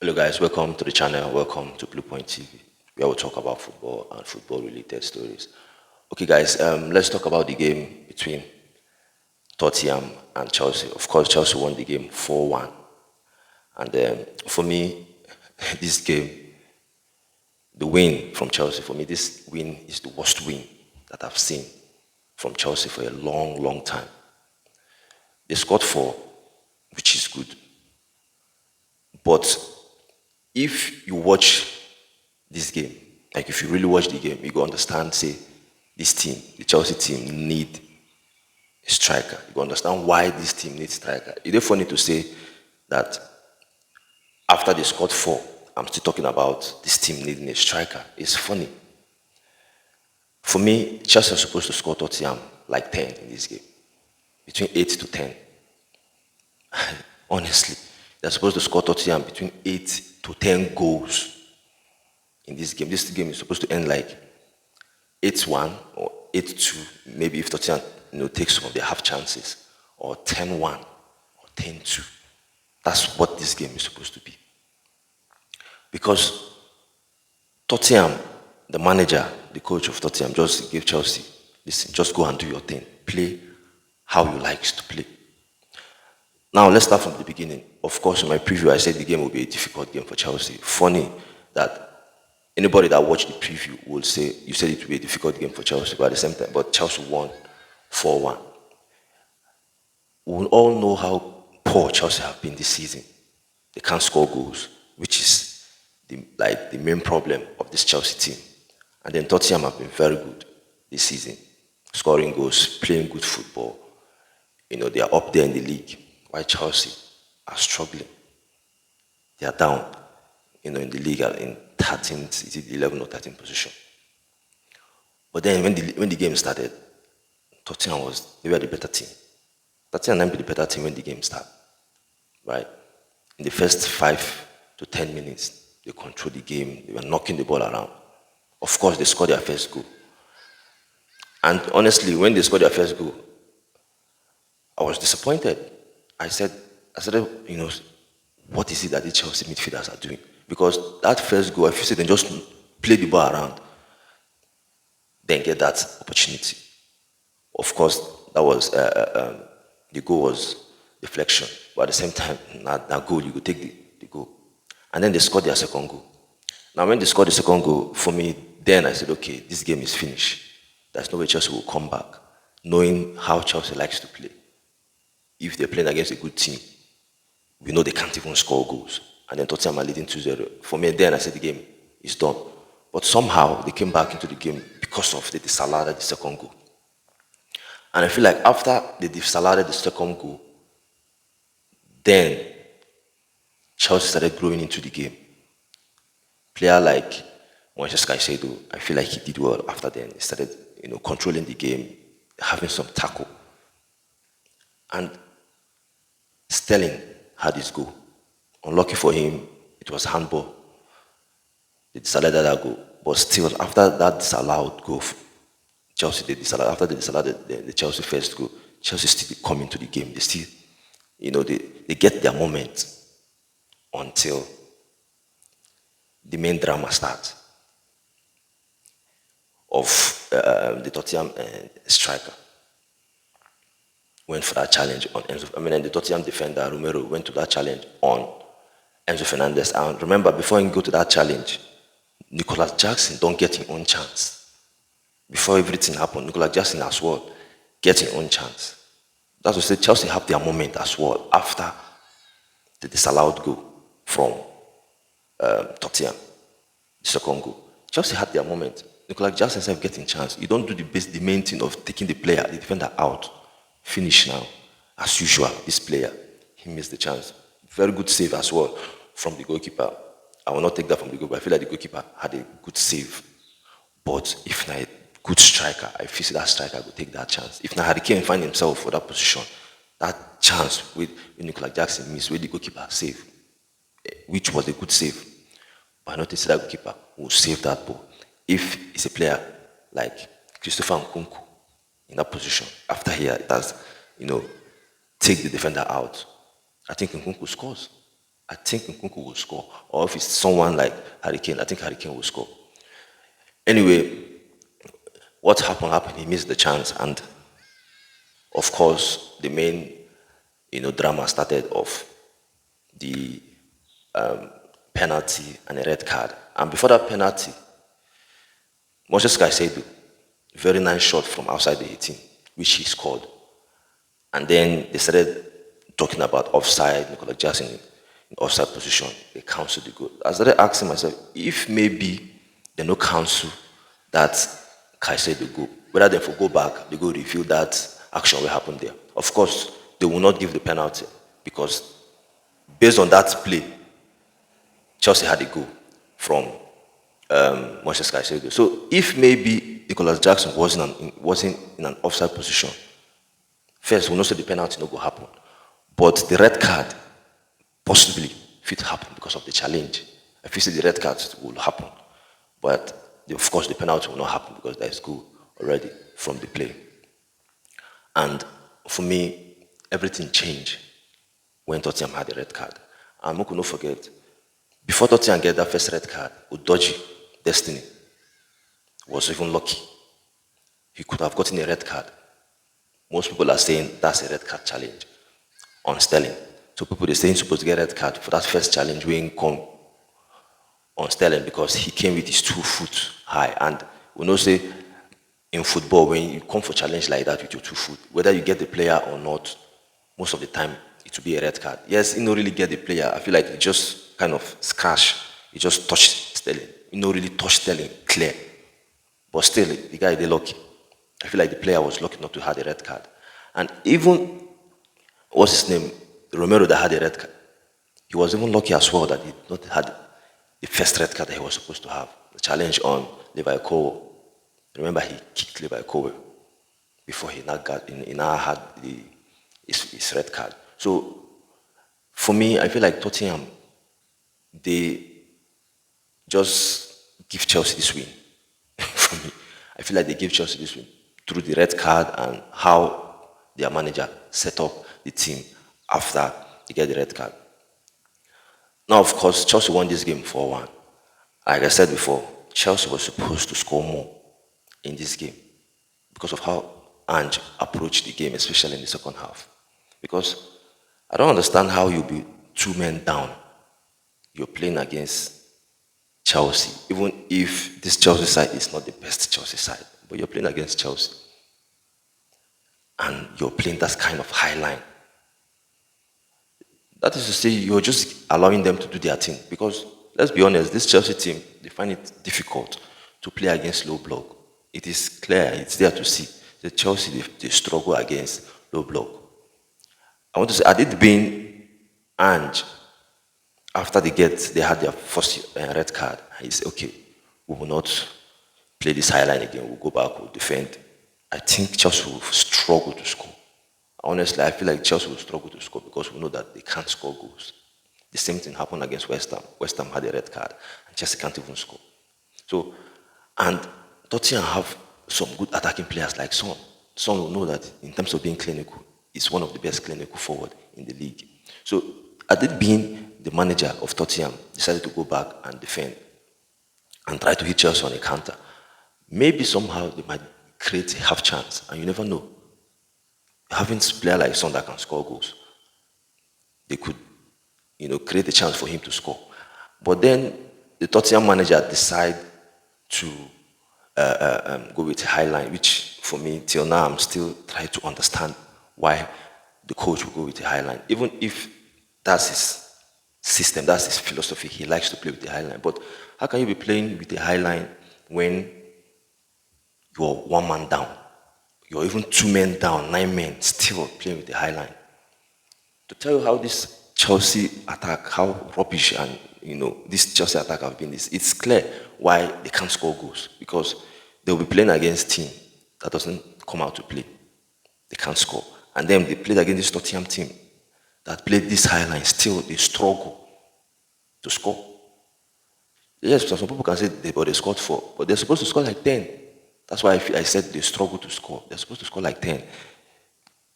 Hello, guys. Welcome to the channel. Welcome to Blue Point TV, where we talk about football and football-related stories. Okay, guys. Let's talk about the game between Tottenham and Chelsea. Of course, Chelsea won the game 4-1, and for me, this game, the win from Chelsea, for me, this win is the worst win that I've seen from Chelsea for a long, long time. They scored four, which is good, but if you watch this game, like if you really watch the game, you go understand, say, this team, the Chelsea team, need a striker. You go understand why this team needs striker. It's funny to say that after they scored four, I'm still talking about this team needing a striker. It's funny. For me, Chelsea are supposed to score Tottenham like 10 in this game, between 8 to 10. Honestly, they're supposed to score Tottenham between 8 to 10 goals in this game. This game is supposed to end like 8-1 or 8-2, maybe if Tottenham takes some of their half chances, or 10-1 or 10-2. That's what this game is supposed to be. Because Tottenham, the manager, the coach of Tottenham, just gave Chelsea, listen, just go and do your thing. Play how you like to play. Now, let's start from the beginning. Of course, in my preview, I said the game will be a difficult game for Chelsea. Funny that anybody that watched the preview will say, you said it will be a difficult game for Chelsea, but at the same time, but Chelsea won 4-1. We all know how poor Chelsea have been this season. They can't score goals, which is the main problem of this Chelsea team. And then Tottenham have been very good this season, scoring goals, playing good football. They are up there in the league, while Chelsea are struggling. They are down, in the league in 13th, is it 11 or 13th position. But then when the game started, Tottenham they were the better team. Tottenham were the better team when the game started, right? In the first 5 to 10 minutes, they controlled the game. They were knocking the ball around. Of course, they scored their first goal. And honestly, when they scored their first goal, I was disappointed. I said, what is it that the Chelsea midfielders are doing? Because that first goal, if you say they just play the ball around, then get that opportunity. Of course, that was the goal was deflection, but at the same time, that goal, you could take the goal. And then they scored their second goal. Now, when they scored the second goal, for me, then I said, okay, this game is finished. There's no way Chelsea will come back, knowing how Chelsea likes to play. If they're playing against a good team, we know they can't even score goals. And then Tottenham are leading 2-0. For me, then I said the game is done. But somehow, they came back into the game because of the disallowed the second goal. And I feel like after they disallowed the second goal, then Chelsea started growing into the game. Player like Moises Caicedo, I feel like he did well after then. He started, controlling the game, having some tackle. And Sterling had his goal. Unlucky for him, it was handball. They disallowed that goal. But still, after that disallowed goal, Chelsea, after they disallowed the Chelsea first goal, Chelsea still come into the game. They still, they get their moment until the main drama starts of the Tottenham striker. Went for that challenge on Enzo. And the Tottenham defender, Romero, went to that challenge on Enzo Fernandez. And remember, before he go to that challenge, Nicolas Jackson don't get his own chance. Before everything happened, Nicolas Jackson as well get his own chance. That's what I said, Chelsea have their moment as well after the disallowed goal from Tottenham, the second goal. Chelsea had their moment. Nicolas Jackson himself getting chance. You don't do the main thing of taking the defender out. Finish now. As usual, this player, he missed the chance. Very good save as well from the goalkeeper. I will not take that from the goalkeeper. I feel like the goalkeeper had a good save. But if not a good striker, I feel that striker would take that chance. If not Harry Kane find himself for that position, that chance with Nicolas Jackson missed, where the goalkeeper save, which was a good save. But I noticed that goalkeeper will save that ball. If it's a player like Christopher Nkunku in that position, after he does, take the defender out, I think Nkunku scores. I think Nkunku will score. Or if it's someone like Harry Kane, I think Harry Kane will score. Anyway, what happened, he missed the chance, and of course, the main, drama started off the penalty and a red card. And before that penalty, Moses Caicedo, very nice shot from outside the 18, which he scored. And then they started talking about offside, Nicolas Jackson in offside position. They cancelled the goal. I started asking myself, if maybe they no cancel that Caicedo goal, whether they for go back, they go review that action will happen there. Of course, they will not give the penalty because based on that play, Chelsea had a goal from Moses Caicedo. So if maybe Nicolas Jackson wasn't in an offside position, first we know say the penalty no go happen, but the red card possibly fit happen because of the challenge. If you see the red card will happen, but of course the penalty will not happen because there is goal already from the play. And for me, everything changed when Tottenham had the red card. And we could not forget, before Tottenham get that first red card, Udoji, Destiny, was even lucky. He could have gotten a red card. Most people are saying that's a red card challenge on Sterling. So people are saying supposed to get a red card for that first challenge when come on Sterling because he came with his 2 foot high. And we know say in football, when you come for challenge like that with your 2 foot, whether you get the player or not, most of the time it will be a red card. Yes, you don't really get the player. I feel like he just kind of scratch. He just touched Sterling. You don't really touch Sterling clear. But still, the guy, they lucky. I feel like the player was lucky not to have a red card. And even, what's his name? Romero that had a red card. He was even lucky as well that he not had the first red card that he was supposed to have. The challenge on Levi Cole. Remember, he kicked Levi Cole before he now had his red card. So, for me, I feel like Tottenham, they just give Chelsea this win. For me, I feel like they give Chelsea this win through the red card and how their manager set up the team after they get the red card. Now, of course, Chelsea won this game 4-1. Like I said before, Chelsea was supposed to score more in this game because of how Ange approached the game, especially in the second half. Because I don't understand how you'll be 2 men down. You're playing against Chelsea, even if this Chelsea side is not the best Chelsea side, but you're playing against Chelsea. And you're playing that kind of high line. That is to say, you're just allowing them to do their thing. Because, let's be honest, this Chelsea team, they find it difficult to play against low block. It is clear, it's there to see. The Chelsea, they struggle against low block. I want to say, had it been Ange, after they had their first red card, he said, okay, we will not play this high line again, we'll go back, we'll defend. I think Chelsea will struggle to score. Honestly, I feel like Chelsea will struggle to score because we know that they can't score goals. The same thing happened against West Ham. West Ham had a red card, and Chelsea can't even score. So, and Tottenham have some good attacking players like Son. Son will know that in terms of being clinical, he's one of the best clinical forward in the league. So, had it been the manager of Tottenham decided to go back and defend and try to hit Chelsea on a counter, maybe somehow they might create a half chance, and you never know. Having a player like Son that can score goals, they could, create a chance for him to score. But then the Tottenham manager decided to go with a high line, which for me, till now, I'm still trying to understand why the coach will go with a high line. Even if that's his system, that's his philosophy, he likes to play with the high line. But how can you be playing with the high line when you're 1 man down? You're even 2 men down, 9 men, still playing with the high line. To tell you how this Chelsea attack, how rubbish and this Chelsea attack have been, it's clear why they can't score goals. Because they'll be playing against a team that doesn't come out to play. They can't score. And then they played against this Tottenham team that played this high line, still they struggle to score. Yes, some people can say they scored 4, but they're supposed to score like 10. That's why I said they struggle to score. They're supposed to score like 10.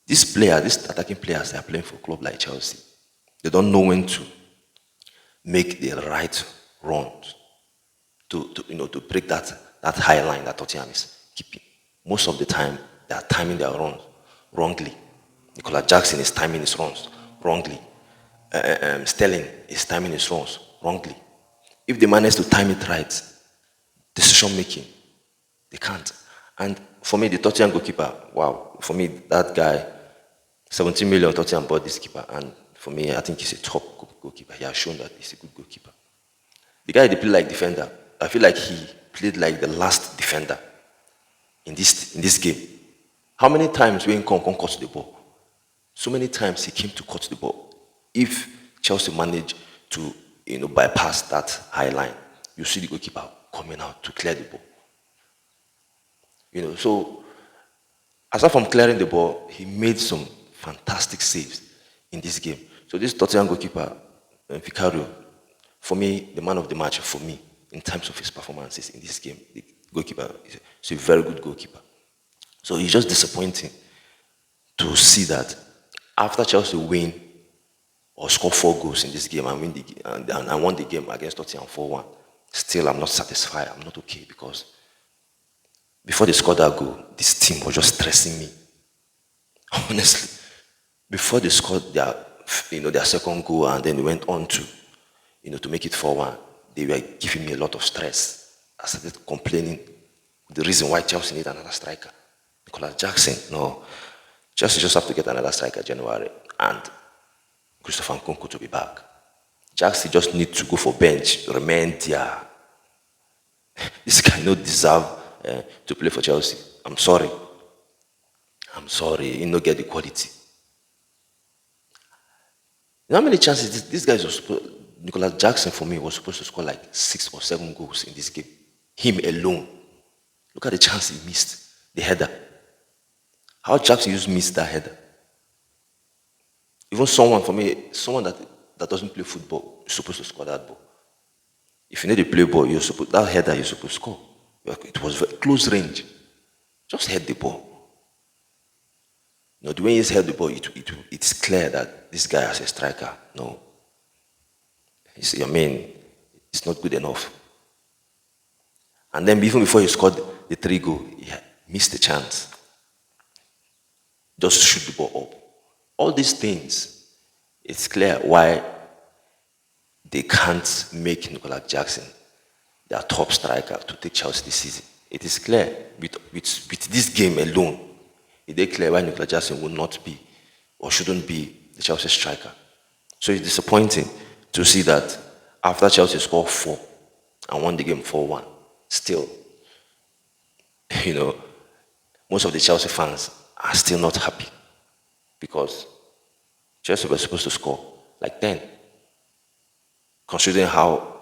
These attacking players, they are playing for a club like Chelsea. They don't know when to make the right runs to break that high line that Tottenham is keeping. Most of the time, they are timing their runs wrongly. Nicola Jackson is timing his runs wrongly. Sterling is timing his runs wrongly. If they manage to time it right, decision making, they can't. And for me, the Tottenham goalkeeper, wow, for me, that guy, 17 million Tottenham bought this keeper, and for me, I think he's a top goalkeeper. He has shown that he's a good goalkeeper. The guy they play like defender. I feel like he played like the last defender in this game. How many times when come cut the ball? So many times he came to cut the ball. If Chelsea managed to bypass that high line, you see the goalkeeper coming out to clear the ball. So aside from clearing the ball, he made some fantastic saves in this game. So this Tottenham goalkeeper, Vicario, for me, the man of the match for me in terms of his performances in this game. The goalkeeper is a very good goalkeeper. So it's just disappointing to see that after Chelsea win or score 4 goals in this game and won the game against Tottenham 4-1, still I'm not satisfied. I'm not okay because before they scored that goal, this team was just stressing me. Honestly, before they scored their second goal and then they went on to make it 4-1, they were giving me a lot of stress. I started complaining the reason why Chelsea need another striker. Nicolas Jackson, no. Chelsea just have to get another striker January and Christopher Nkunku to be back. Jackson just need to go for bench, remain there. This guy no deserve to play for Chelsea. I'm sorry. He no get the quality. You know how many chances this guy was supposed, Nicolas Jackson for me was supposed to score like 6 or 7 goals in this game. Him alone. Look at the chance he missed. The header. How Jackson just missed that header. Even someone that doesn't play football is supposed to score that ball. If you need to play ball, that header you're supposed to score. It was very close range. Just head the ball. The way he's held the ball, it's clear that this guy as a striker, no. It's not good enough. And then even before he scored the 3 goals, he missed the chance. Just shoot the ball up. All these things, it's clear why they can't make Nicolas Jackson their top striker to take Chelsea this season. It is clear with this game alone. It is clear why Nicolas Jackson will not be or shouldn't be the Chelsea striker. So it's disappointing to see that after Chelsea scored 4 and won the game 4-1, still, most of the Chelsea fans are still not happy because Chelsea were supposed to score like 10. Considering how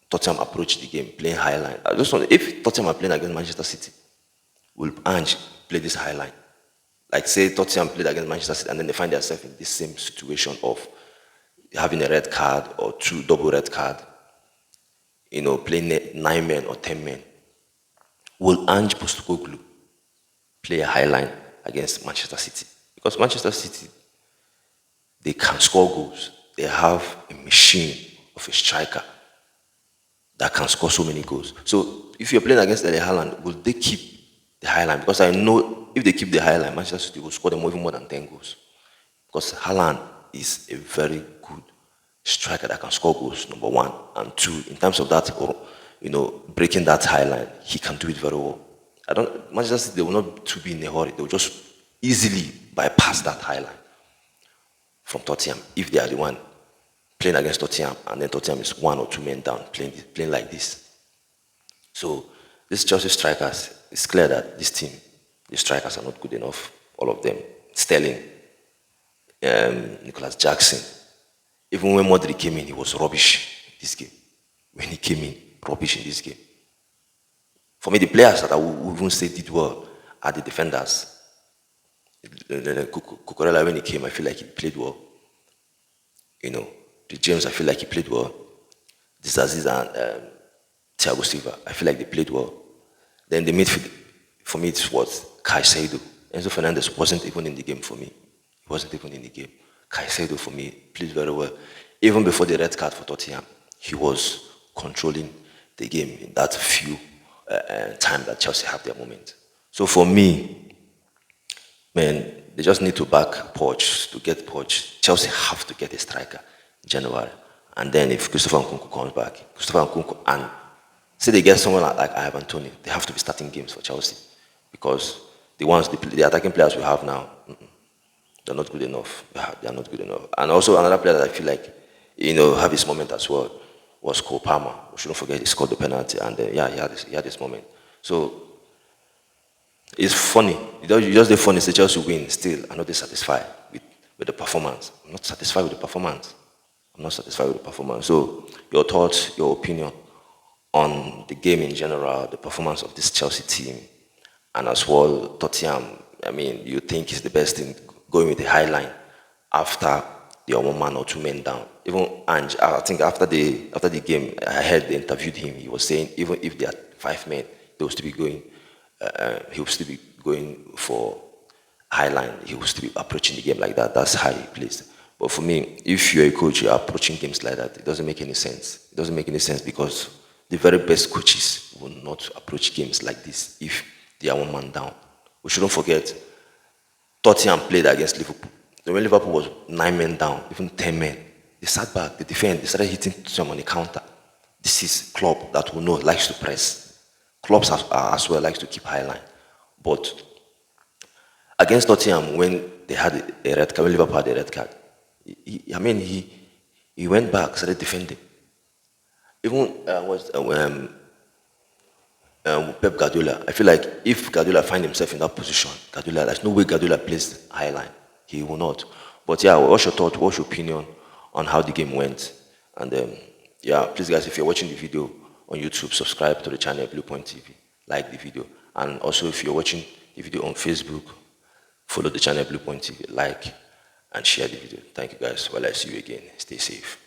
Tottenham approached the game, playing high line. I just wonder if Tottenham are playing against Manchester City, will Ange play this high line? Like say Tottenham played against Manchester City and then they find themselves in this same situation of having a red card or 2 double red card, playing 9 men or 10 men. Will Ange Postecoglou play a high line against Manchester City? Because Manchester City, they can score goals. They have a machine of a striker that can score so many goals. So if you're playing against Erling Haaland, will they keep the high line? Because I know if they keep the high line, Manchester City will score them even more than 10 goals. Because Haaland is a very good striker that can score goals, number 1. And 2, in terms of that, breaking that high line, he can do it very well. Manchester City, they will not be in a hurry. They will just easily bypass that high line from Tottenham if they are the one playing against Tottenham, and then Tottenham is 1 or 2 men down playing like this. So these Chelsea strikers, it's clear that this team, the strikers are not good enough. All of them. Sterling, Nicolas Jackson. Even when Modric came in, he was rubbish in this game. When he came in, rubbish in this game. For me, the players that I would even say did well are the defenders. Cucurella, when he came, I feel like he played well. The James, I feel like he played well. This Aziz and Thiago Silva, I feel like they played well. Then the midfield, for me, it was Caicedo. Enzo Fernandez wasn't even in the game for me. He wasn't even in the game. Caicedo, for me, played very well. Even before the red card for Tottenham, he was controlling the game in that few time that Chelsea have their moment. So for me, man, they just need to back Poch to get Poch. Chelsea have to get a striker in January. And then if Christopher Nkunku comes back, Christopher Nkunku and say they get someone like Ivan Toney, they have to be starting games for Chelsea because the attacking players we have now, they're not good enough. They are not good enough. And also another player that I feel like, have his moment as well was Cole Palmer. We shouldn't forget he scored the penalty and he had this moment. So it's funny. You just the funny. Say Chelsea win. Still, I'm not satisfied with the performance. I'm not satisfied with the performance. I'm not satisfied with the performance. So, your thoughts, your opinion on the game in general, the performance of this Chelsea team, and as well Tottenham. I mean, you think is the best in going with the high line after they are 1 man or 2 men down. Even Ange, I think after the game, I heard they interviewed him. He was saying even if they are 5 men, they will still be going. He will still be going for high line. He will still be approaching the game like that. That's how he plays. But for me, if you're a coach, you're approaching games like that, it doesn't make any sense. It doesn't make any sense because the very best coaches will not approach games like this if they are 1 man down. We shouldn't forget, Tottenham played against Liverpool. When Liverpool was 9 men down, even 10 men, they sat back, they defend, they started hitting Tottenham on the counter. This is club that we know likes to press. Clubs as well likes to keep high line. But against Tottenham, when they had a red card, when Liverpool had a red card, he went back, started defending. Even Pep Guardiola, I feel like if Guardiola find himself in that position, there's no way Guardiola plays high line. He will not. But yeah, what's your thought? What's your opinion on how the game went? And yeah, please guys, if you're watching the video on YouTube, subscribe to the channel Blue Point TV, like the video, and also if you're watching the video on Facebook, follow the channel Blue Point TV, like and share the video. Thank you guys. Well, I see you again. Stay safe.